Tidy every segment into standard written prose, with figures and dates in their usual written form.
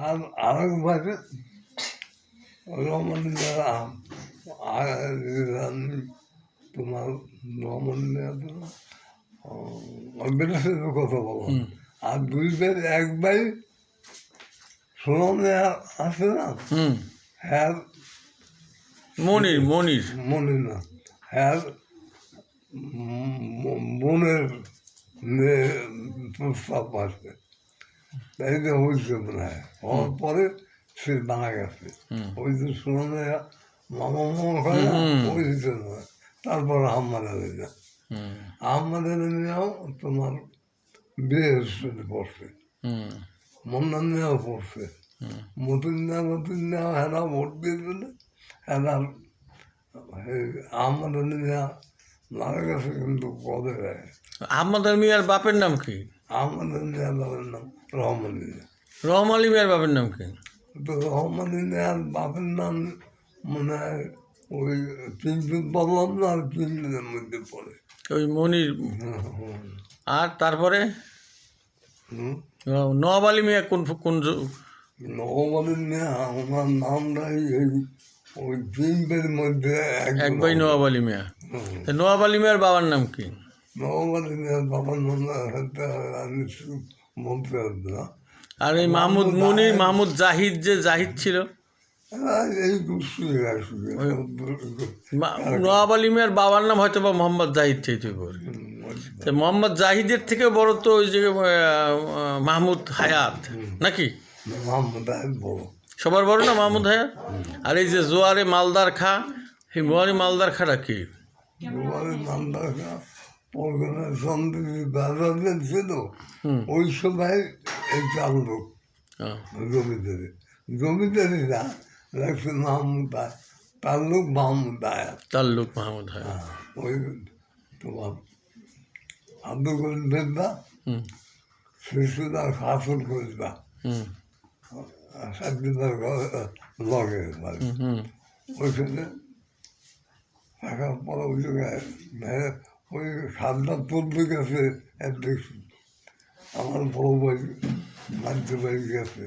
আর আরেকবারে রহমান তোমার রহমান বেটার কথা বলো আর দুই বের এক ভাই সোনামে আছে না হ্যাঁ মনির মনির মনির না হ্যাঁ বোনের প্রস্তাব আছে তাই তো হয়েছে মনে হয় হওয়ার পরে সে মারা গেছে ওই যে সোনামে মামা মামা হয় না ওই দিতে নয় তারপর আহম্মদে নিয়ে আহম্মদে নিয়েও তোমার বিয়ে পড়ছে মন্দান নেওয়া পড়ছে মতুন নেওয়া হেরা ভোট দিয়েছিল হেরা আহম্মদে নেওয়া মারা গেছে কিন্তু পদে দেয়। আহমদ আলী মিয়ার বাপের নাম কি? আহম্মদে নেওয়া বাবার নাম রহমান মিয়া। রহমান আলী মিয়ার বাপের নাম কি? তো রহমান নেওয়ার বাপের নাম মনে হয় ওই তিনজন বললাম না আর তিনজনের মধ্যে পড়ে ওই মনির। আর তারপরে নওয়াব আলী মিয়া কোন কোন? নওয়াব আলী মিয়া ওনার নামটাই এই ওই তিনটের মধ্যে এক ভাই নওয়াব আলী মিয়া। নওয়াব আলী মিয়ার বাবার নাম কি? নওয়াব আলী মিয়ার বাবার নাম আমি বলতে পারবো না। আর এই মাহমুদ মনির মাহমুদ জাহিদ যে জাহিদ ছিল এই নওয়াব আলী মিয়ার বাবার নাম হয়তো বা মোহাম্মদ জাহিদ চাইতে পারে। মোহাম্মদ জাহিদের থেকে বড় তো ওই যে মাহমুদ হায়াত নাকি? মোহাম্মদ হায়াত বড়, সবার বড় না মাহমুদ হায়াত? আর এই যে জোয়ারে মালদার খা, এই জোয়ারে মালদার খাটা কি? জোয়ারে মালদার খা পরগনার সন্দেশী দাদাদের ছিল ওই সময় এই চার লোক জমিদারি জমিদারিরা লাগছে মাহমুদ হায়াত, তাল্লুক মাহমুদ হায়াত। তাল্লুক মাহমুদ হায়াত ওই তোমার আব্দুল করিম বেদা শিশুদার হাসল করিবা সাতদিনের লগে ওইখানে থাকার পরে ওই জায়গায় ওই সাতটা তুলতে গেছে দেখছি আমার বড় ভাই মানতে বাড়ি গেছে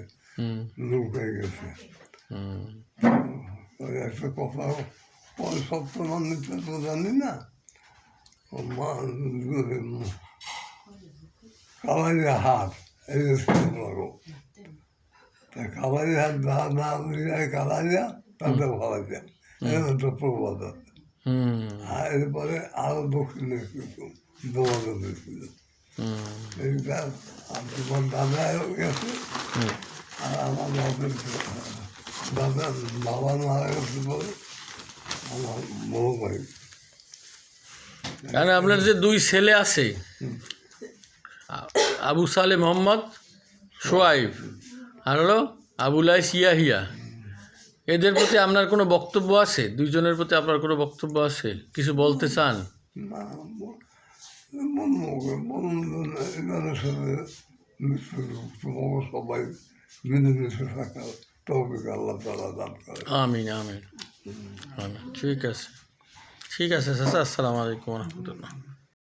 লোক হয়ে গেছে। ওই একটা কথা পরে সত্য মানতে তো জানি না কাবাডি হাট এই বড় তা কাবাডি হাট না কালাইয়া তাতে ভালো যায় এটা প্রবাদ আছে। আর এরপরে আরো দক্ষিণে দোয়াতে দিয়েছিল এইটা তোমার দাদা গেছে আর আমার বাপের দাদার বাবা মারা গেছে বলে আমার বড় ভাই। কারণ আপনার যে দুই ছেলে আছে আবু সালে মোহাম্মদ সোয়াইব আর হলো আবুল আইস ইয়াহিয়া, এদের প্রতি আপনার কোনো বক্তব্য আছে? দুইজনের প্রতি আপনার কোনো বক্তব্য আছে? কিছু বলতে চান? সবাই মিলেমিশে থাকা তৌফিক আল্লাহ তাআলা দান করে। আমিন আমিন আমিন। ঠিক আছে ঠিক আছে চাচা, আসসালামু আলাইকুম ওয়া রাহমাতুল্লাহ।